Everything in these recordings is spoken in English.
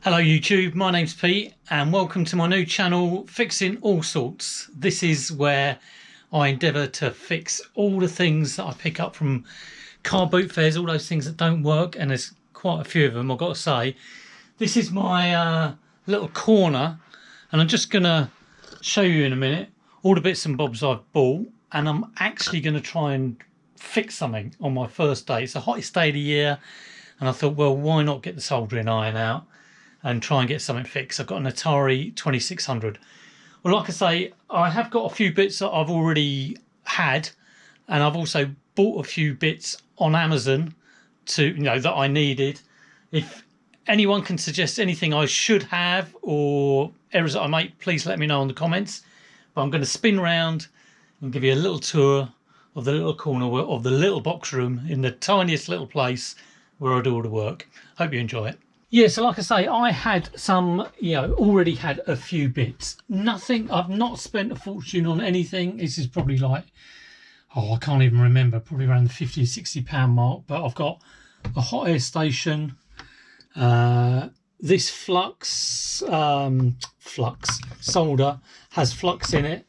Hello YouTube, my name's Pete and welcome to my new channel Fixing All Sorts. This is where I endeavour to fix all the things that I pick up from car boot fairs, all those things that don't work, and there's quite a few of them, I've got to say. This is my little corner, and I'm just going to show you in a minute all the bits and bobs I've bought, and I'm actually going to try and fix something on my first day. It's the hottest day of the year, and I thought, well, why not get the soldering iron out and try and get something fixed. I've got an Atari 2600. Well, like I say, I have got a few bits that I've already had, and I've also bought a few bits on Amazon that I needed. If anyone can suggest anything I should have or errors that I make, please let me know in the comments. But I'm going to spin round and give you a little tour of the little corner of the little box room in the tiniest little place where I do all the work. Hope you enjoy it. Yeah, so like I say, I had some, already had a few bits. Nothing, I've not spent a fortune on anything. This is probably like, I can't even remember, probably around the £50 or £60 mark. But I've got a hot air station, this flux solder has flux in it.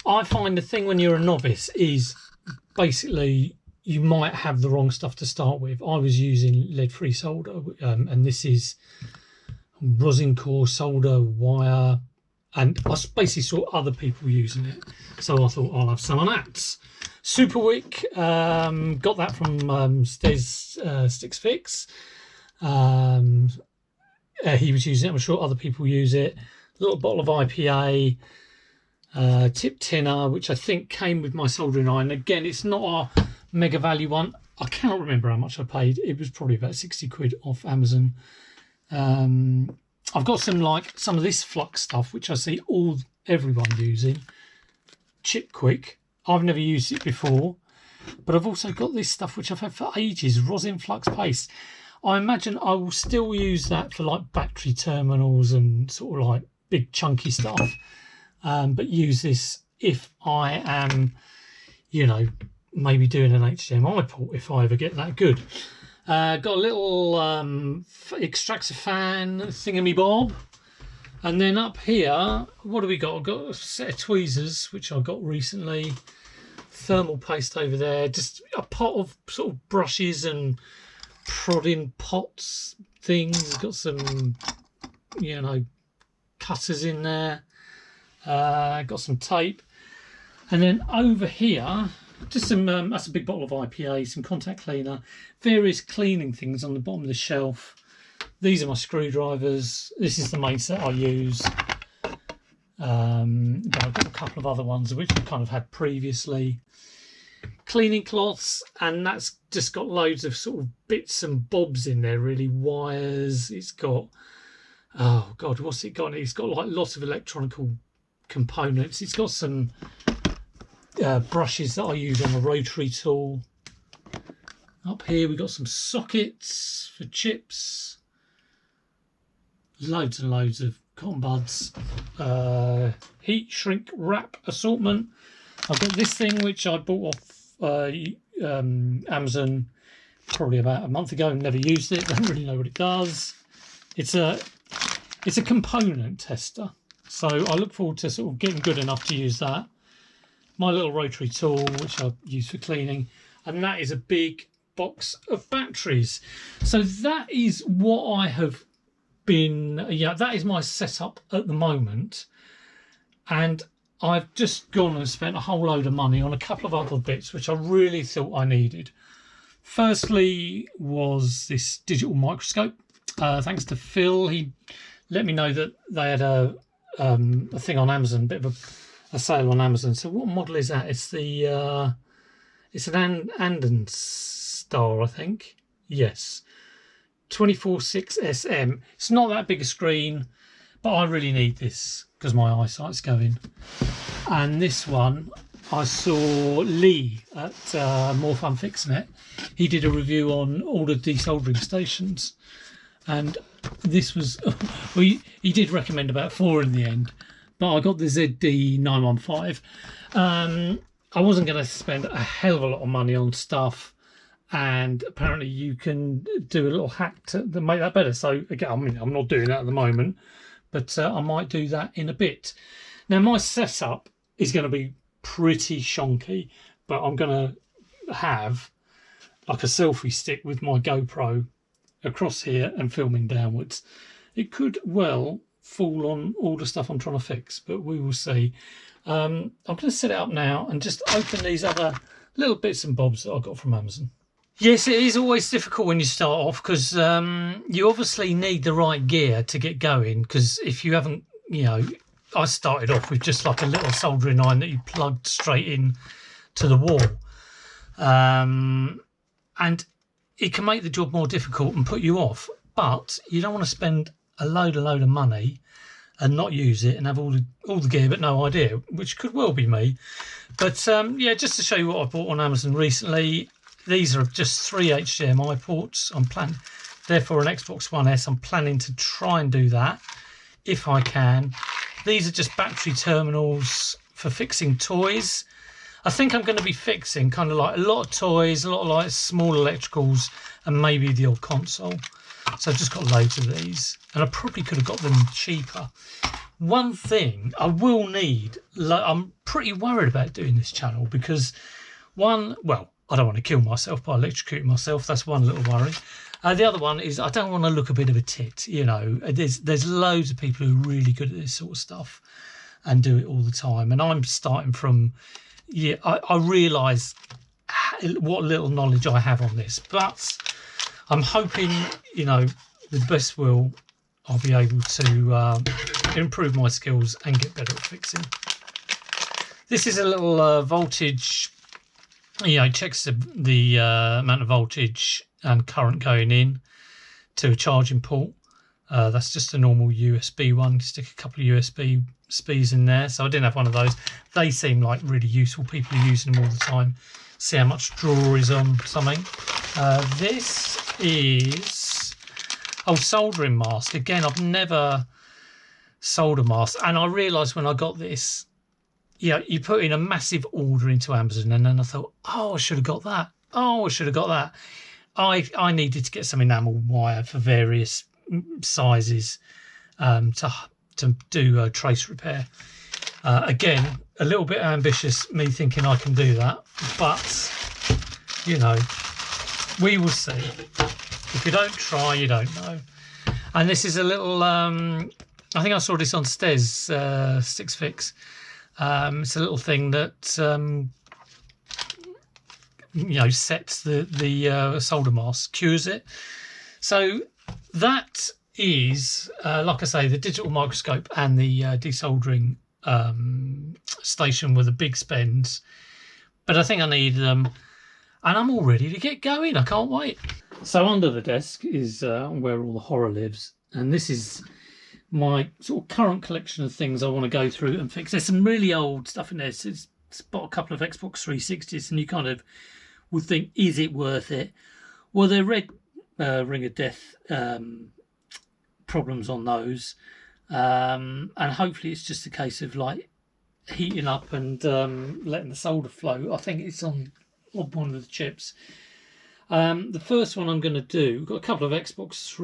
I find the thing when you're a novice is basically you might have the wrong stuff to start with. I was using lead-free solder, and this is rosin core solder wire, and I basically saw other people using it, so I thought I'll have some of that. Super wick, got that from Sticks Fix. He was using it. I'm sure other people use it. A little bottle of IPA. Tip tinner, which I think came with my soldering iron. Again, it's not a mega value one. I cannot remember how much I paid. It was probably about 60 quid off Amazon. I've got some of this flux stuff, which I see everyone using. Chip Quick. I've never used it before, but I've also got this stuff which I've had for ages, rosin flux paste. I imagine I will still use that for like battery terminals and sort of like big chunky stuff. But use this if I am, maybe doing an HDMI port if I ever get that good. Got a little extractor fan thingy bob. And then up here, what do we got? I've got a set of tweezers, which I got recently. Thermal paste over there. Just a pot of sort of brushes and prodding pots things. Got some, cutters in there. Got some tape, and then over here just some that's a big bottle of IPA, some contact cleaner, various cleaning things on the bottom of the shelf. These are my screwdrivers. This is the main set I use, but I've got a couple of other ones which I've kind of had previously. Cleaning cloths, and that's just got loads of sort of bits and bobs in there, really. Wires. It's got, oh god, what's it got? It's got like lots of electronical components. It's got some brushes that I use on a rotary tool. Up here we've got some sockets for chips, loads and loads of cotton buds, heat shrink wrap assortment. I've got this thing which I bought off Amazon probably about a month ago and never used it. Don't really know what it does. It's a component tester. So I look forward to sort of getting good enough to use that. My little rotary tool, which I use for cleaning. And that is a big box of batteries. So that is what I have been, that is my setup at the moment. And I've just gone and spent a whole load of money on a couple of other bits, which I really thought I needed. Firstly was this digital microscope. Thanks to Phil, he let me know that they had a thing on Amazon, a bit of a sale on Amazon. So what model is that? It's the it's an Anden Star, I think. Yes, 24/6 SM. It's not that big a screen, but I really need this because my eyesight's going. And this one, I saw Lee at More Fun Fixing It. He did a review on all the desoldering stations. And this was, well, he did recommend about 4 in the end, but I got the ZD915. I wasn't going to spend a hell of a lot of money on stuff, and apparently you can do a little hack to make that better. So again, I mean, I'm not doing that at the moment, but I might do that in a bit. Now my setup is going to be pretty shonky, but I'm going to have like a selfie stick with my GoPro across here and filming downwards. It could well fall on all the stuff I'm trying to fix, but we will see. I'm going to set it up now and just open these other little bits and bobs that I got from Amazon. Yes, it is always difficult when you start off because you obviously need the right gear to get going, because if you haven't, you know, I started off with just like a little soldering iron that you plugged straight in to the wall. And it can make the job more difficult and put you off, but you don't want to spend a load of money and not use it and have all the gear but no idea, which could well be me. But yeah, just to show you what I bought on Amazon recently, these are just 3 HDMI ports. They're for an Xbox One S. I'm planning to try and do that if I can. These are just battery terminals for fixing toys. I think I'm going to be fixing kind of like a lot of toys, a lot of like small electricals, and maybe the old console. So I've just got loads of these, and I probably could have got them cheaper. One thing I will need, I'm pretty worried about doing this channel because well, I don't want to kill myself by electrocuting myself. That's one little worry. The other one is I don't want to look a bit of a tit. You know, there's loads of people who are really good at this sort of stuff and do it all the time. And I'm starting from, yeah, I realise what little knowledge I have on this. But I'm hoping, you know, with the best will, I'll be able to improve my skills and get better at fixing. This is a little voltage. Yeah, it checks the amount of voltage and current going in to a charging port. That's just a normal USB one. Stick a couple of USBs in there. So I didn't have one of those. They seem like really useful. People are using them all the time. See how much draw is on something. This is soldering mask. Again, I've never soldered masks, and I realised when I got this, yeah, you put in a massive order into Amazon, and then I thought, oh, I should have got that. Oh, I should have got that. I needed to get some enamel wire for various sizes to do trace repair. Again, a little bit ambitious, me thinking I can do that, but you know, we will see. If you don't try, you don't know. And this is a little, I think I saw this on Stez Sticks Fix. It's a little thing that you know, sets the solder mask, cures it. So that is, like I say, the digital microscope and the desoldering station were the big spends. But I think I need them, and I'm all ready to get going. I can't wait. So under the desk is where all the horror lives, and this is my sort of current collection of things I want to go through and fix. There's some really old stuff in there. It's bought a couple of Xbox 360s, and you kind of would think, is it worth it? Well, they're red Ring of Death problems on those, and hopefully it's just a case of like heating up and letting the solder flow. I think it's on one of the chips. The first one I'm going to do, we've got a couple of Xbox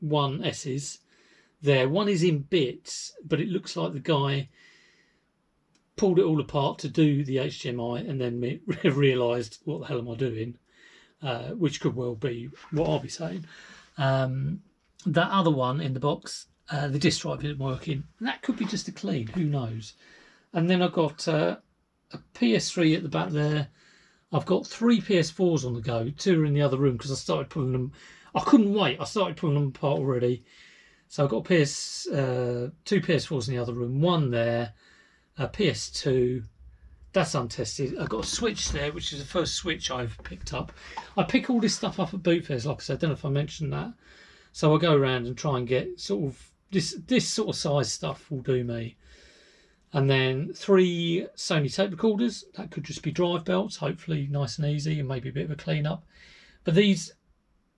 One S's there. One is in bits, but it looks like the guy pulled it all apart to do the HDMI and then realised, what the hell am I doing? Which could well be what I'll be saying. That other one in the box, the disk drive isn't working. And that could be just a clean, who knows? And then I've got a PS3 at the back there. I've got 3 PS4s on the go. 2 are in the other room because I started pulling them. I couldn't wait. I started pulling them apart already. So I've got 2 PS4s in the other room. 1 there. A PS2. That's untested. I've got a Switch there, which is the first Switch I've picked up. I pick all this stuff up at boot fairs, like I said. I don't know if I mentioned that. So I go around and try and get sort of this sort of size stuff will do me. And then 3 Sony tape recorders. That could just be drive belts, hopefully nice and easy, and maybe a bit of a clean up. But these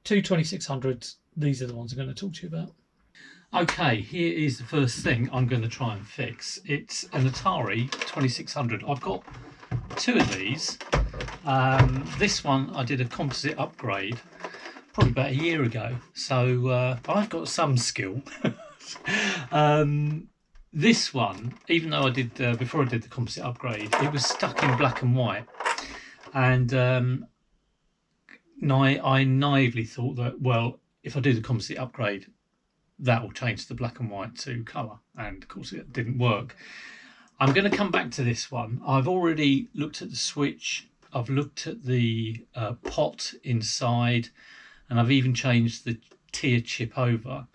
2 2600s, these are the ones I'm going to talk to you about. Okay, here is the first thing I'm going to try and fix. It's an Atari 2600. I've got 2 of these. This one I did a composite upgrade probably about a year ago, so I've got some skill. This one, even though I did before I did the composite upgrade, it was stuck in black and white, and I naively thought that, well, if I do the composite upgrade, that will change the black and white to colour, and of course it didn't work. I'm going to come back to this one. I've already looked at the switch, I've looked at the pot inside, and I've even changed the tier chip over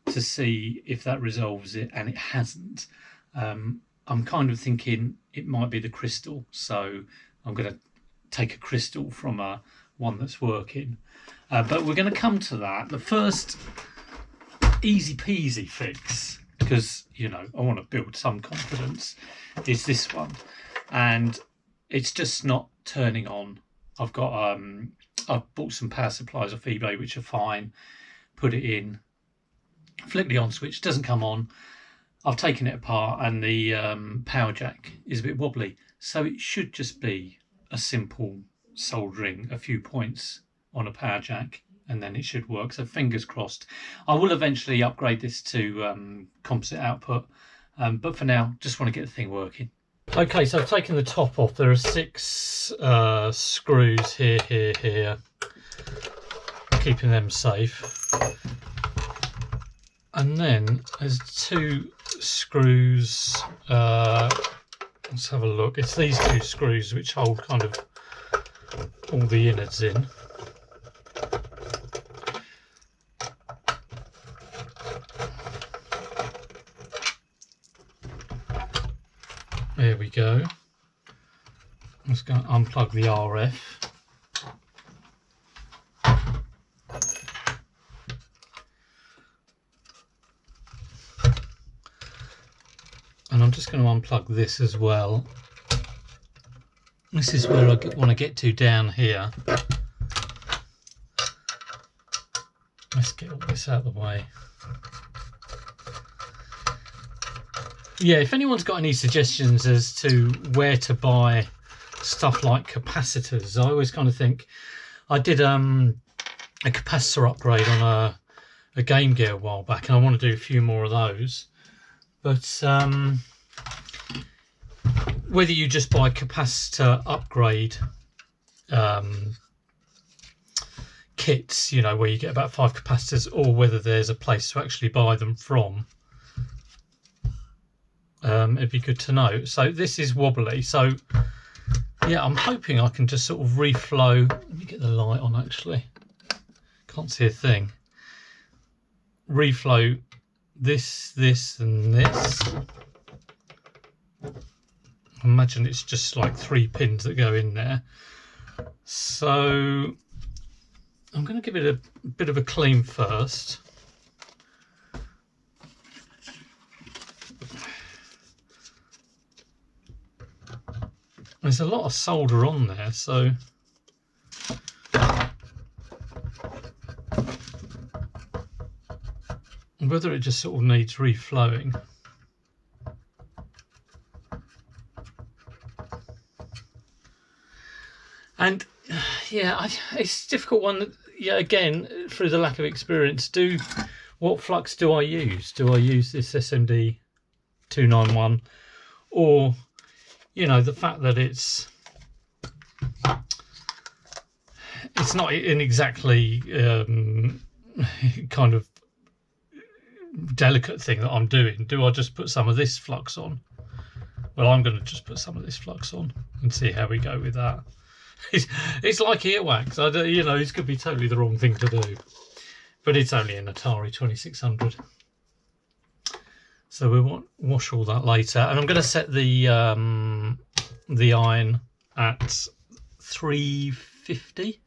to see if that resolves it, and it hasn't. I'm kind of thinking it might be the crystal, so I'm going to take a crystal from one that's working. But we're going to come to that. The first easy peasy fix, because I want to build some confidence, is this one, and it's just not turning on. I've bought some power supplies off eBay which are fine, put it in, flick the on switch, doesn't come on. I've taken it apart and the power jack is a bit wobbly, so it should just be a simple soldering a few points on a power jack and then it should work, so fingers crossed. I will eventually upgrade this to composite output, but for now just want to get the thing working. Okay, so I've taken the top off. There are 6 screws here, keeping them safe. And then there's 2 screws, let's have a look. It's these 2 screws which hold kind of all the innards in. There we go. I'm just going to unplug the RF. And I'm just going to unplug this as well. This is where I want to get to down here. Let's get all this out of the way. Yeah, if anyone's got any suggestions as to where to buy stuff like capacitors, I always kind of think, I did a capacitor upgrade on a Game Gear a while back, and I want to do a few more of those. But whether you just buy capacitor upgrade kits, where you get about 5 capacitors, or whether there's a place to actually buy them from, it'd be good to know. So this is wobbly, so yeah, I'm hoping I can just sort of reflow. Let me get the light on, actually, can't see a thing. Reflow this and this. Imagine it's just like 3 pins that go in there. So I'm going to give it a bit of a clean first. There's a lot of solder on there, so whether it just sort of needs reflowing. And yeah, it's a difficult one. Yeah, again, through the lack of experience, what flux do I use? Do I use this SMD 291, or the fact that it's not an exactly kind of delicate thing that I'm doing. Do I just put some of this flux on? Well, I'm going to just put some of this flux on and see how we go with that. It's like earwax. This could be totally the wrong thing to do, but it's only an Atari 2600. So we'll wash all that later, and I'm going to set the iron at 350.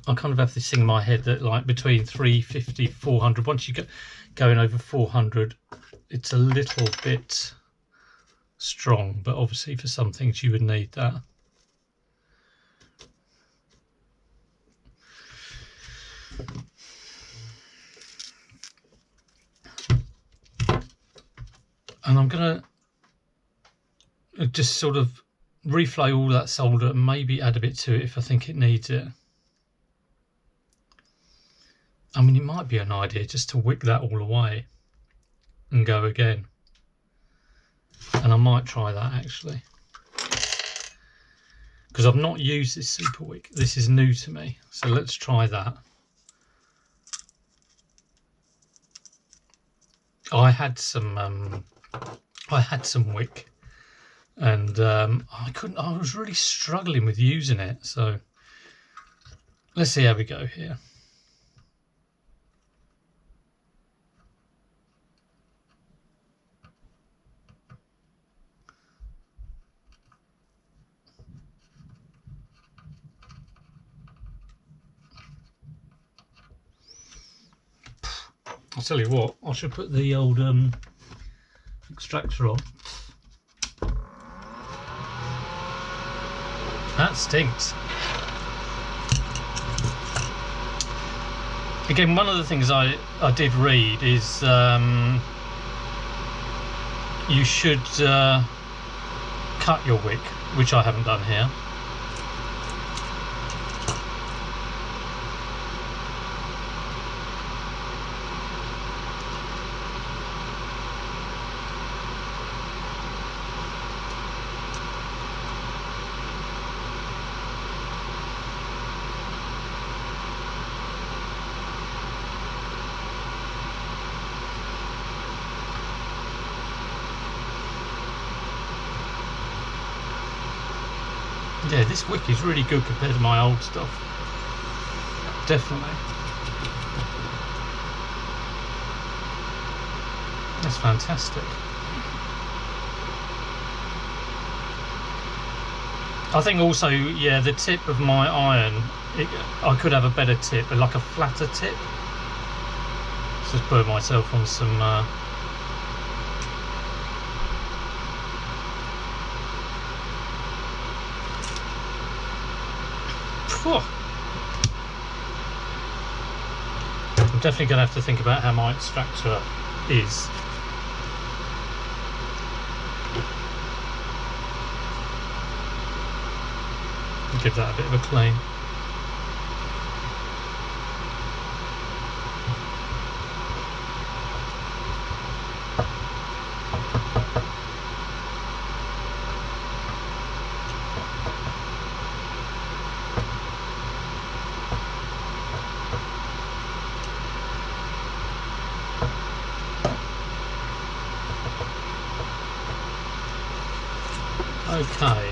I kind of have this thing in my head that like between 350, 400. Once you get going over 400, it's a little bit strong, but obviously for some things you would need that. And I'm gonna just sort of reflow all that solder and maybe add a bit to it if I think it needs it. I mean, it might be an idea just to wick that all away and go again. And I might try that actually, because I've not used this super wick. This is new to me, so let's try that. I had some wick, and I was really struggling with using it. So let's see how we go here. I'll tell you what, I should put the old extractor on. That stinks. Again, one of the things I did read is you should cut your wick, which I haven't done here. Yeah, this wick is really good compared to my old stuff. Definitely. That's fantastic. I think also, yeah, the tip of my iron, I could have a better tip, like a flatter tip. Just put myself on some I'm definitely going to have to think about how my extractor is. Give that a bit of a clean. Okay.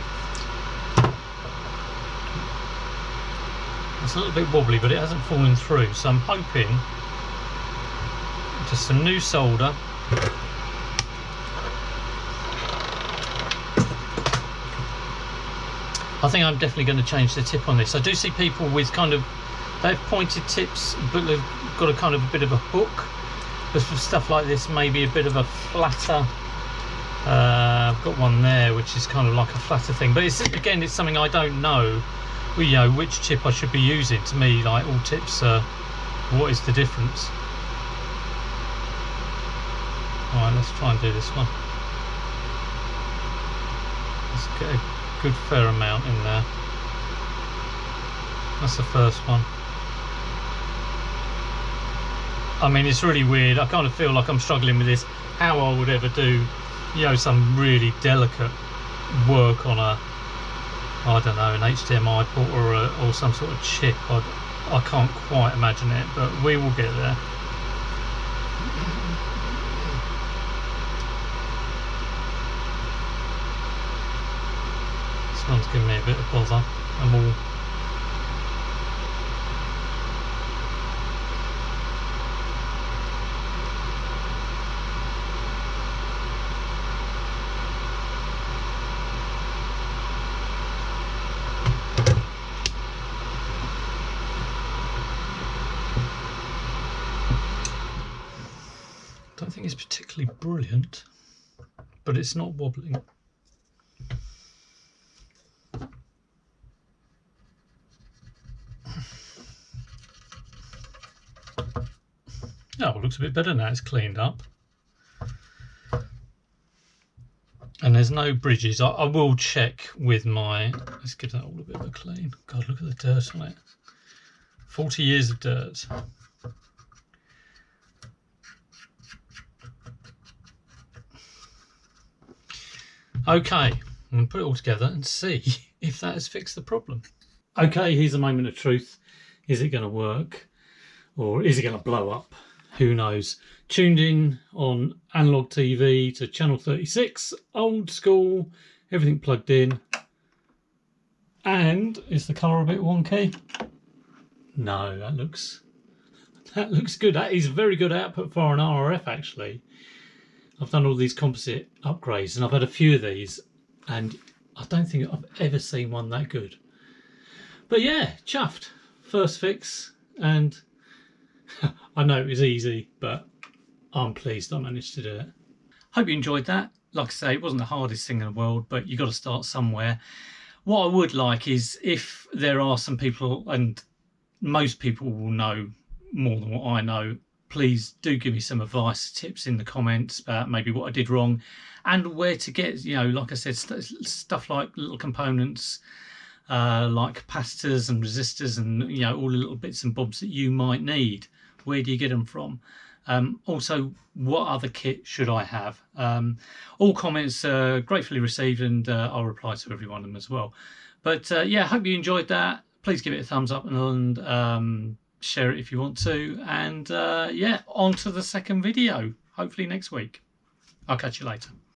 It's a little bit wobbly, but it hasn't fallen through, so I'm hoping just some new solder. I think I'm definitely going to change the tip on this. I do see people with kind of, they have pointed tips, but they've got a kind of a bit of a hook. But for stuff like this, maybe a bit of a flatter. I've got one there which is kind of like a flatter thing, but it's, again, it's something I don't know, you know, which tip I should be using. To me, like, all tips are, what is the difference? Alright, let's try and do this one. Let's get a good fair amount in there. That's the first one. I mean, it's really weird. I kind of feel like I'm struggling with this, how I would ever do, you know, some really delicate work on a, I don't know, an HDMI port or some sort of chip. I can't quite imagine it, but we will get there. This one's giving me a bit of bother. I'm all don't think it's particularly brilliant, but it's not wobbling. Oh, it looks a bit better now it's cleaned up. And there's no bridges. I will check with my, let's give that all a bit of a clean. God, look at the dirt on it. 40 years of dirt. Okay, I'm going to put it all together and see if that has fixed the problem. Okay, here's the moment of truth. Is it going to work? Or is it going to blow up? Who knows? Tuned in on analog TV to channel 36, old school, everything plugged in. And is the colour a bit wonky? No, that looks good. That is very good output for an RF actually. I've done all these composite upgrades and I've had a few of these and I don't think I've ever seen one that good. But yeah, chuffed. First fix, and I know it was easy, but I'm pleased I managed to do it. Hope you enjoyed that. Like I say, it wasn't the hardest thing in the world, but you've got to start somewhere. What I would like is if there are some people, and most people will know more than what I know, please do give me some advice, tips in the comments about maybe what I did wrong and where to get, you know, like I said, stuff like little components, like capacitors and resistors and, you know, all the little bits and bobs that you might need. Where do you get them from? Also, what other kit should I have? All comments are gratefully received, and I'll reply to every one of them as well. But yeah, hope you enjoyed that. Please give it a thumbs up and share it if you want to. And yeah, on to the second video, hopefully next week. I'll catch you later.